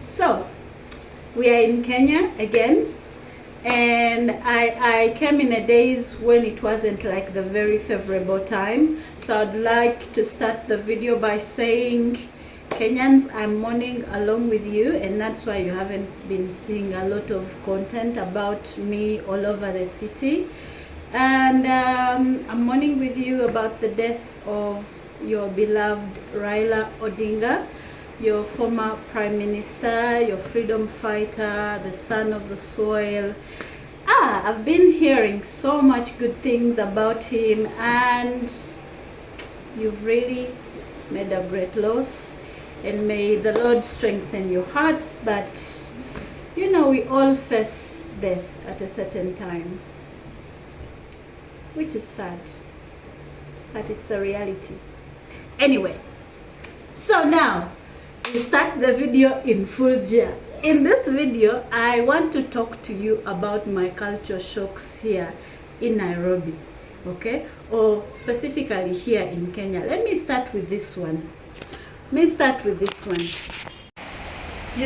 So we are in Kenya again, and I came in a days when it wasn't like the very favorable time. So I'd like to start the video by saying, Kenyans, I'm mourning along with you, and that's why you haven't been seeing a lot of content about me all over the city. And I'm mourning with you about the death of your beloved Raila Odinga, your former prime minister, your freedom fighter, the son of the soil. I've been hearing so much good things about him, and you've really made a great loss, and may the Lord strengthen your hearts. But you know, we all face death at a certain time, which is sad, but it's a reality. Anyway, so now we start the video in full gear. In this video, I want to talk to you about my culture shocks here in Nairobi, okay? Or specifically here in Kenya. Let me start with this one. You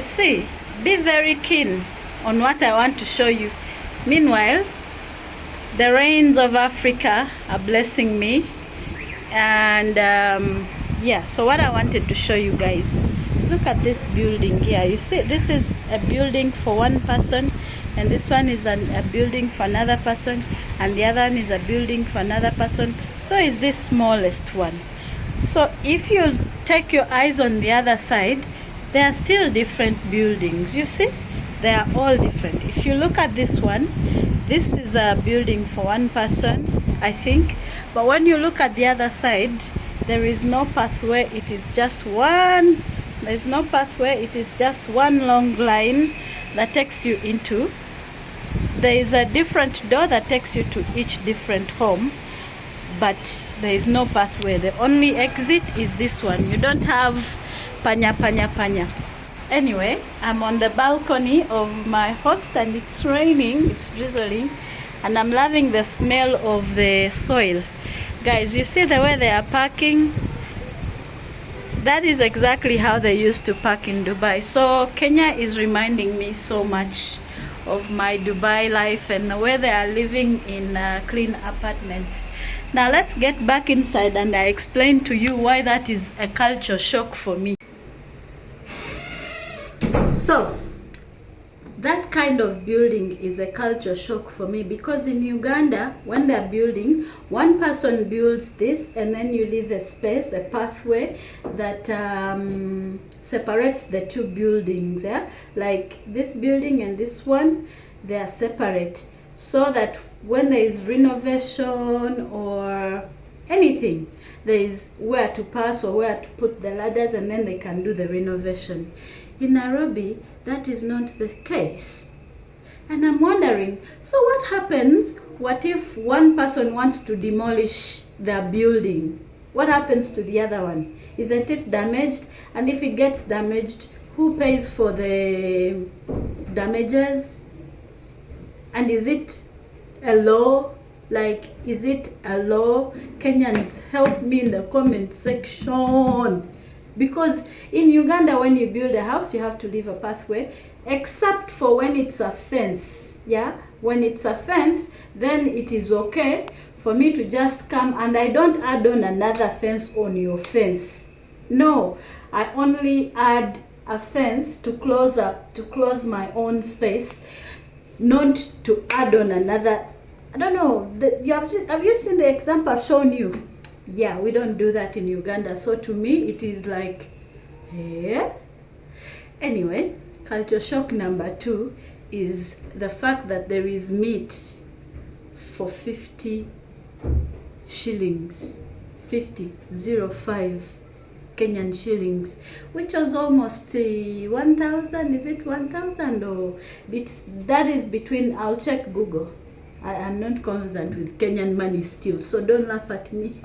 see, be very keen on what I want to show you. Meanwhile, the rains of Africa are blessing me. And yeah, so what I wanted to show you guys, look at this building here. You see, this is a building for one person, and this one is a building for another person, and the other one is a building for another person. So is this smallest one. So if you take your eyes on the other side, there are still different buildings. You see, they are all different. If you look at this one, this is a building for one person, I think. But when you look at the other side, there is no pathway. It is just one. There's no pathway. It is just one long line that takes you into. There is a different door that takes you to each different home, but there is no pathway. The only exit is this one. You don't have panya. Anyway, I'm on the balcony of my host, and it's raining, it's drizzling, and I'm loving the smell of the soil. Guys, you see the way they are parking? That is exactly how they used to park in Dubai. So Kenya is reminding me so much of my Dubai life and the way they are living in clean apartments. Now let's get back inside, and I explain to you why that is a culture shock for me. So that kind of building is a culture shock for me, because in Uganda, when they're building, one person builds this, and then you leave a space, a pathway that separates the two buildings. Yeah? Like this building and this one, they are separate, so that when there is renovation or anything, there is where to pass or where to put the ladders, and then they can do the renovation. In Nairobi, that is not the case. And I'm wondering, so what happens? What if one person wants to demolish their building? What happens to the other one? Isn't it damaged? And if it gets damaged, who pays for the damages? And is it a law? Like, is it a law? Kenyans, help me in the comment section. Because in Uganda, when you build a house, you have to leave a pathway, except for when it's a fence. Yeah, when it's a fence, then it is okay for me to just come, and I don't add on another fence on your fence. No, I only add a fence to close my own space, not to add on another. I don't know. Have you seen the example I've shown you? Yeah, we don't do that in Uganda. So to me, it is like, yeah. Anyway, culture shock number 2 is the fact that there is meat for 50 shillings, 05 Kenyan shillings, which was almost 1,000. Is it 1,000 or that is between? I'll check Google. I am not conversant with Kenyan money still, so don't laugh at me.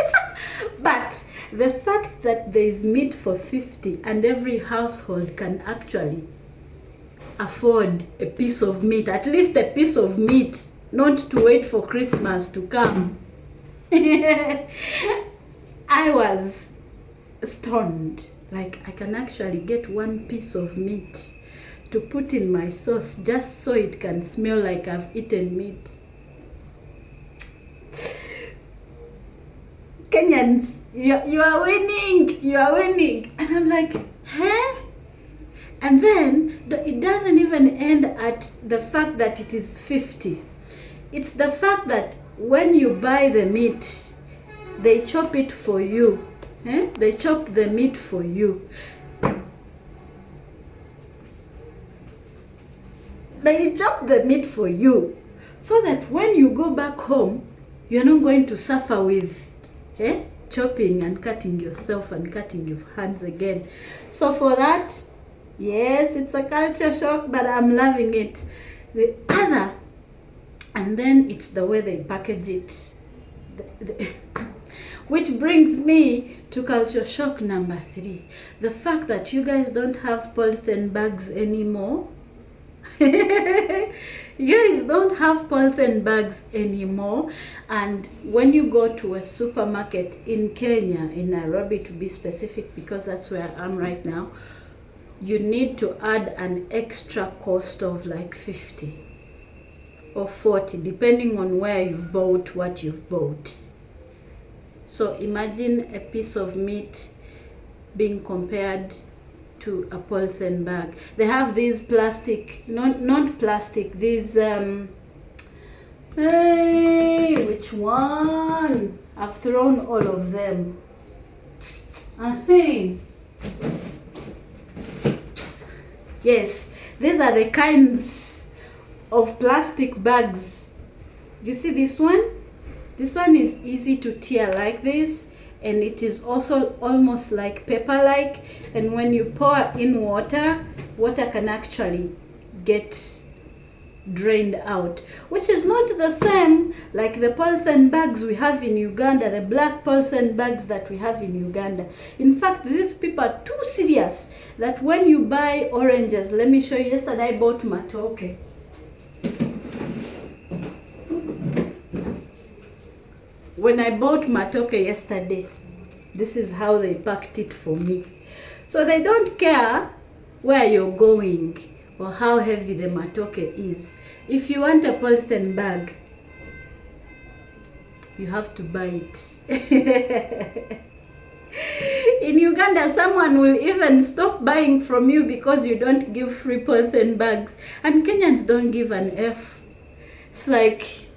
But the fact that there is meat for 50, and every household can actually afford a piece of meat, at least a piece of meat, not to wait for Christmas to come. I was stunned. Like, I can actually get one piece of meat to put in my sauce just so it can smell like I've eaten meat. Kenyans, you are winning, you are winning. And I'm like, huh? And then it doesn't even end at the fact that it is 50. It's the fact that when you buy the meat, they chop it for you. They chop the meat for you. They chop the meat for you so that when you go back home, you're not going to suffer with chopping and cutting yourself and cutting your hands again. So for that, yes, it's a culture shock, but I'm loving it. The other, and then it's the way they package it. Which brings me to culture shock number 3. The fact that you guys don't have polythene bags anymore. You guys don't have polythene bags anymore. And when you go to a supermarket in Kenya, in Nairobi to be specific, because that's where I am right now, you need to add an extra cost of like 50 or 40, depending on where you've bought what you've bought. So imagine a piece of meat being compared to a polythene bag. They have these plastic, not plastic, these hey, which one? I've thrown all of them. Yes, these are the kinds of plastic bags. You see this one? This one is easy to tear like this, and it is also almost like paper-like, and when you pour in water, water can actually get drained out, which is not the same like the polythene bags we have in Uganda, the black polythene bags that we have in Uganda. In fact, these people are too serious that when you buy oranges, let me show you, yesterday I bought matoke. When I bought matoke yesterday, this is how they packed it for me. So they don't care where you're going or how heavy the matoke is. If you want a polythene bag, you have to buy it. In Uganda, someone will even stop buying from you because you don't give free polythene bags. And Kenyans don't give an F. It's like,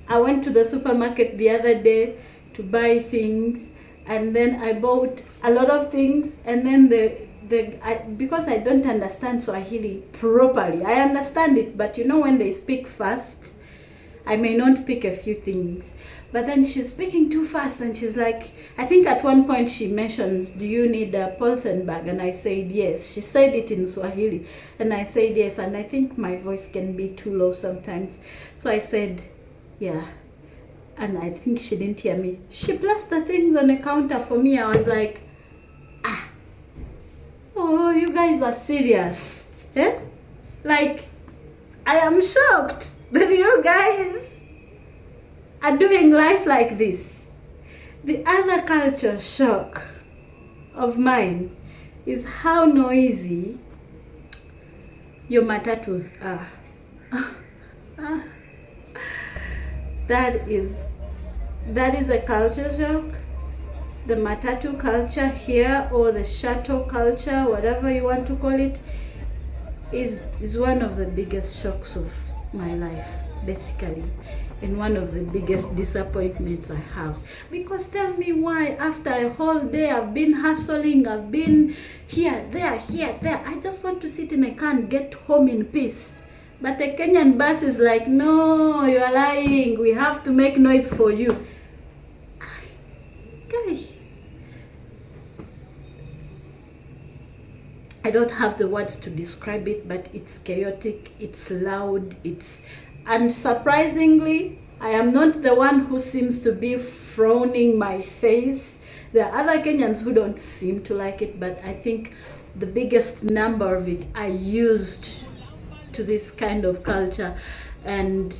I went to the supermarket the other day to buy things, and then I bought a lot of things, and then because I don't understand Swahili properly, I understand it, but you know when they speak fast, I may not pick a few things. But then she's speaking too fast, and she's like, I think at one point she mentions, do you need a polythene bag? And I said yes. She said it in Swahili, and I said yes, and I think my voice can be too low sometimes. So I said, yeah, and I think she didn't hear me. She placed the things on the counter for me. I was like, oh, you guys are serious. Like, I am shocked that you guys are doing life like this. The other culture shock of mine is how noisy your matatus are. That is a culture shock. The matatu culture here, or the shuttle culture, whatever you want to call it, is one of the biggest shocks of my life, basically, and one of the biggest disappointments I have. Because tell me why, after a whole day I've been hustling, I've been here, there, I just want to sit in a car and get home in peace. But the Kenyan bus is like, no, you are lying. We have to make noise for you. Guy, I don't have the words to describe it, but it's chaotic, it's loud, and surprisingly, I am not the one who seems to be frowning my face. There are other Kenyans who don't seem to like it, but I think the biggest number of it are used to this kind of culture, and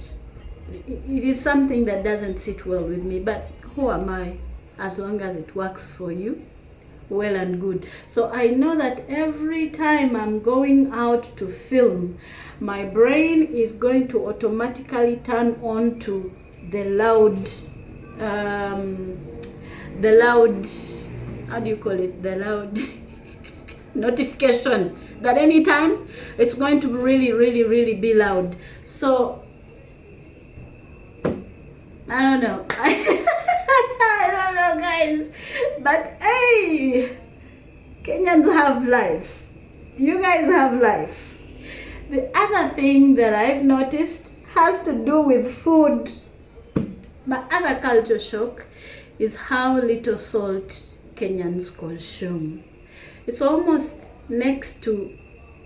it is something that doesn't sit well with me. But who am I? As long as it works for you, well and good. So I know that every time I'm going out to film, my brain is going to automatically turn on to the loud, how do you call it? The loud notification that anytime it's going to really be loud. So I don't know. I don't know, guys, but hey, Kenyans have life. You guys have life. The other thing that I've noticed has to do with food. My other culture shock is how little salt Kenyans consume. It's almost next to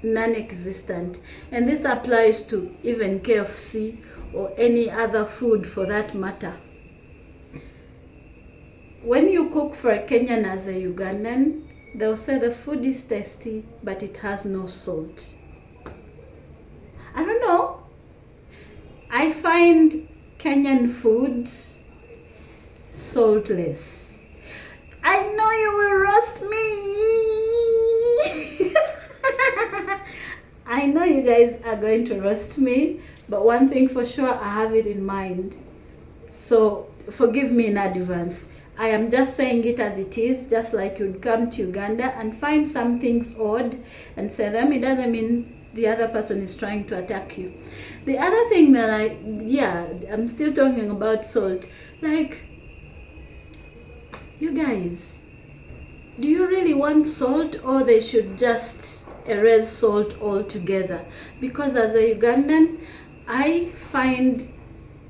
non-existent, and this applies to even KFC or any other food for that matter. When you cook for a Kenyan as a Ugandan, they'll say the food is tasty, but it has no salt. I don't know. I find Kenyan foods saltless. I know you will roast me. I know you guys are going to roast me, but one thing for sure, I have it in mind. So forgive me in advance. I am just saying it as it is, just like you'd come to Uganda and find some things odd and say them. It doesn't mean the other person is trying to attack you. The other thing that I'm still talking about salt. Like, you guys, do you really want salt, or they should just erase salt altogether? Because as a Ugandan, I find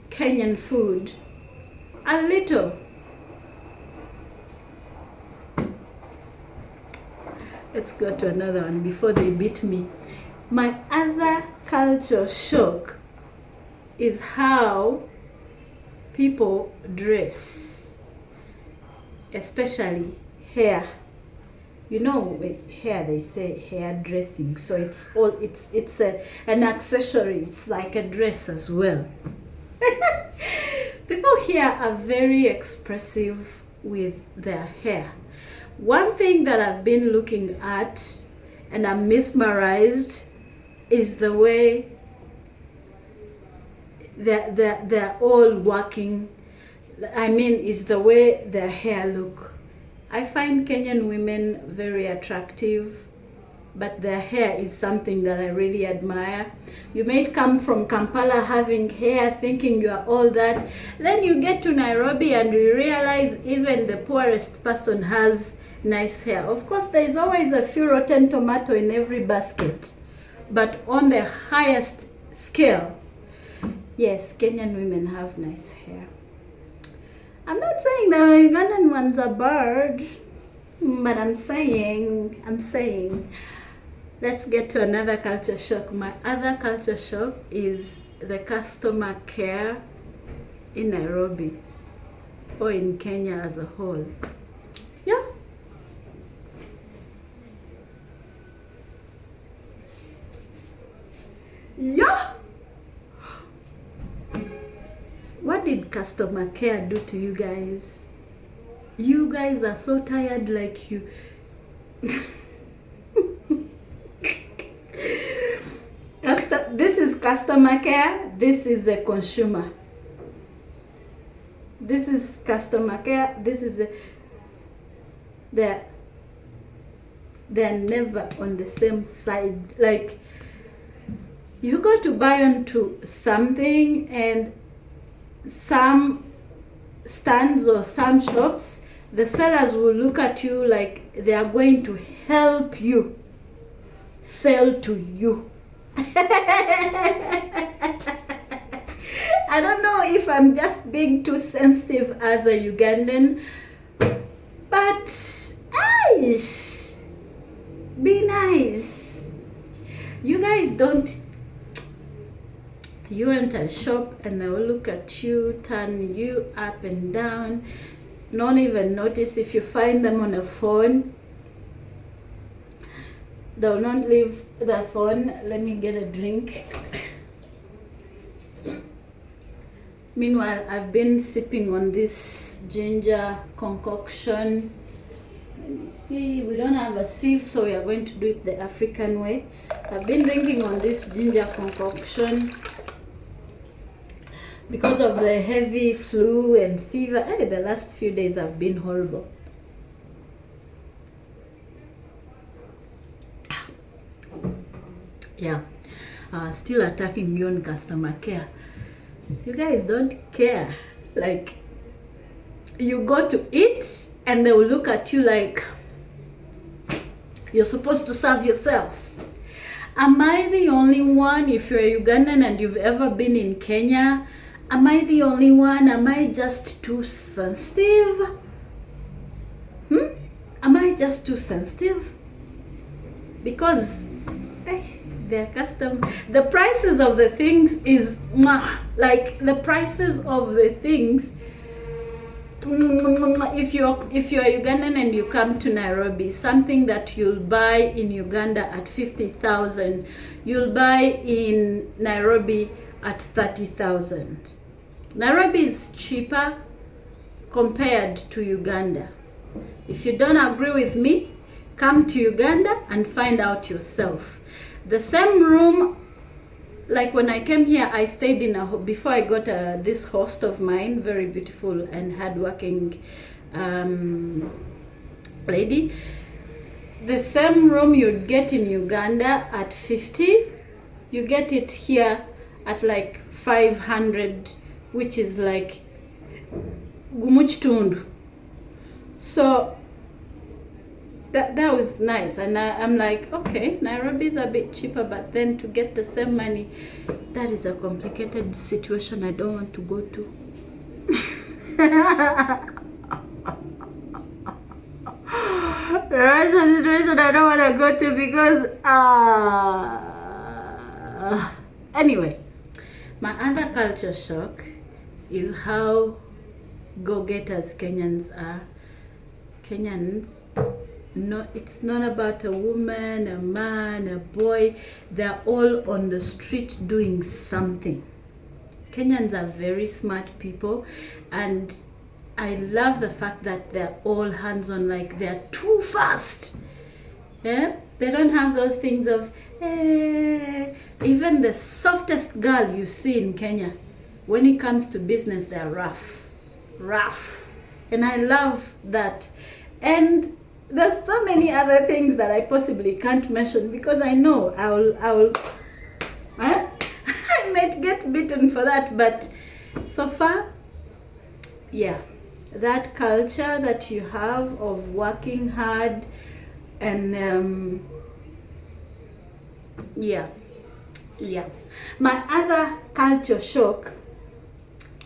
Kenyan food a little. Let's go to another one before they beat me. My other culture shock is how people dress, especially hair. You know, with hair they say hair dressing, so it's an accessory. It's like a dress as well. People here are very expressive with their hair. One thing that I've been looking at and I'm mesmerized is the way they're all working. I mean, is the way their hair look. I find Kenyan women very attractive, but their hair is something that I really admire. You may come from Kampala having hair, thinking you are all that. Then you get to Nairobi and you realize even the poorest person has nice hair. Of course, there is always a few rotten tomato in every basket, but on the highest scale, yes, Kenyan women have nice hair. I'm not saying the Ugandan ones are bad, but I'm saying. Let's get to another culture shock. My other culture shock is the customer care in Nairobi or in Kenya as a whole. Yeah. Yeah. What did customer care do to you guys? You guys are so tired, like you. This is customer care. This is a consumer. This is customer care. This is a. They're never on the same side. Like, you go to buy onto something, and some stands or some shops, the sellers will look at you like they are going to help you sell to you. I don't know if I'm just being too sensitive as a Ugandan, but aish, be nice. You guys don't. You enter a shop and they will look at you, turn you up and down, not even notice if you find them on a phone. They will not leave their phone. Let me get a drink. Meanwhile, I've been sipping on this ginger concoction. Let me see. We don't have a sieve, so we are going to do it the African way. I've been drinking on this ginger concoction because of the heavy flu and fever. Hey, the last few days have been horrible. Yeah, still attacking you on customer care. You guys don't care. Like, you go to eat and they will look at you like you're supposed to serve yourself. Am I the only one? If you're a Ugandan and you've ever been in Kenya, am I the only one? Am I just too sensitive? Am I just too sensitive? Because their custom, the prices of the things is like the prices of the things. If you're Ugandan and you come to Nairobi, something that you'll buy in Uganda at 50,000, you'll buy in Nairobi at 30,000. Nairobi is cheaper compared to Uganda. If you don't agree with me, come to Uganda and find out yourself. The same room, like when I came here, I stayed in before I got this host of mine, very beautiful and hardworking lady. The same room you'd get in Uganda at 50, you get it here at like 500, which is like gumuchitundu. So that was nice, and I'm like, okay, Nairobi is a bit cheaper, but then to get the same money, that is a complicated situation I don't want to go to. That's a situation I don't want to go to because anyway, my other culture shock is how go-getters Kenyans are. Kenyans, no, it's not about a woman, a man, a boy. They're all on the street doing something. Kenyans are very smart people, and I love the fact that they're all hands-on, like they're too fast. Yeah? They don't have those things of, even the softest girl you see in Kenya, when it comes to business, they're rough. And I love that. And there's so many other things that I possibly can't mention because I know I might get beaten for that, but so far, yeah, that culture that you have of working hard and yeah. My other culture shock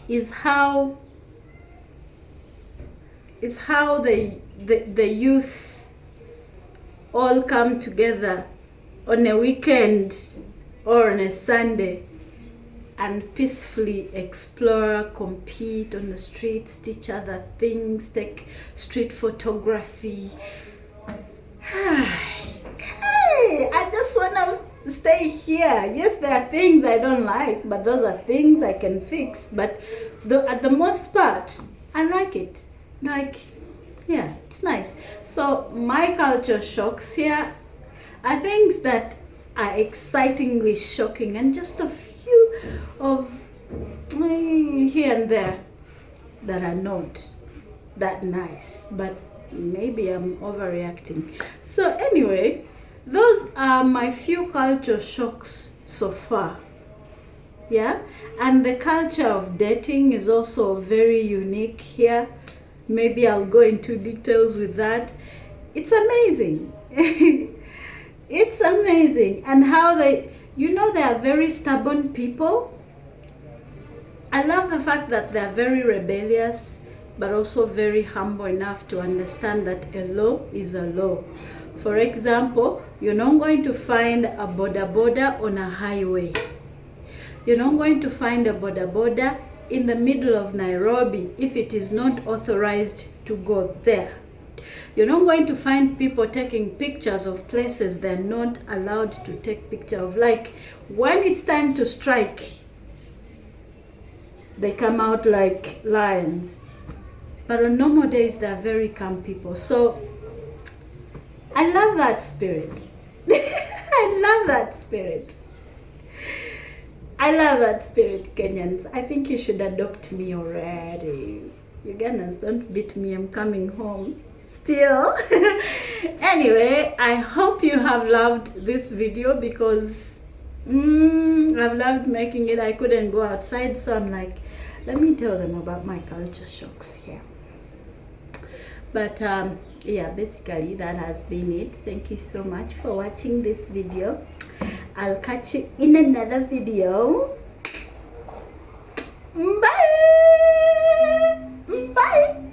is how the youth all come together on a weekend or on a Sunday and peacefully explore, compete on the streets, teach other things, take street photography. I just want to stay here. Yes, there are things I don't like, but those are things I can fix. But at the most part, I like it. Like, yeah, it's nice. So my culture shocks here are things that are excitingly shocking, and just a few of here and there that are not that nice, but maybe I'm overreacting. So anyway, those are my few culture shocks so far. Yeah, and the culture of dating is also very unique here. Maybe I'll go into details with that. It's amazing. It's amazing. And how they are very stubborn people. I love the fact that they're very rebellious, but also very humble enough to understand that a law is a law. For example, you're not going to find a boda on a highway. You're not going to find a boda in the middle of Nairobi if it is not authorized to go there. You're not going to find people taking pictures of places they're not allowed to take picture of. Like when it's time to strike, they come out like lions. But on normal days, they're very calm people. So I love that spirit. I love that spirit. I love that spirit, Kenyans. I think you should adopt me already. Ugandans, don't beat me. I'm coming home still. Anyway, I hope you have loved this video because I've loved making it. I couldn't go outside, so I'm like, let me tell them about my culture shocks here. But yeah, basically that has been it. Thank you so much for watching this video. I'll catch you in another video. Bye. Bye.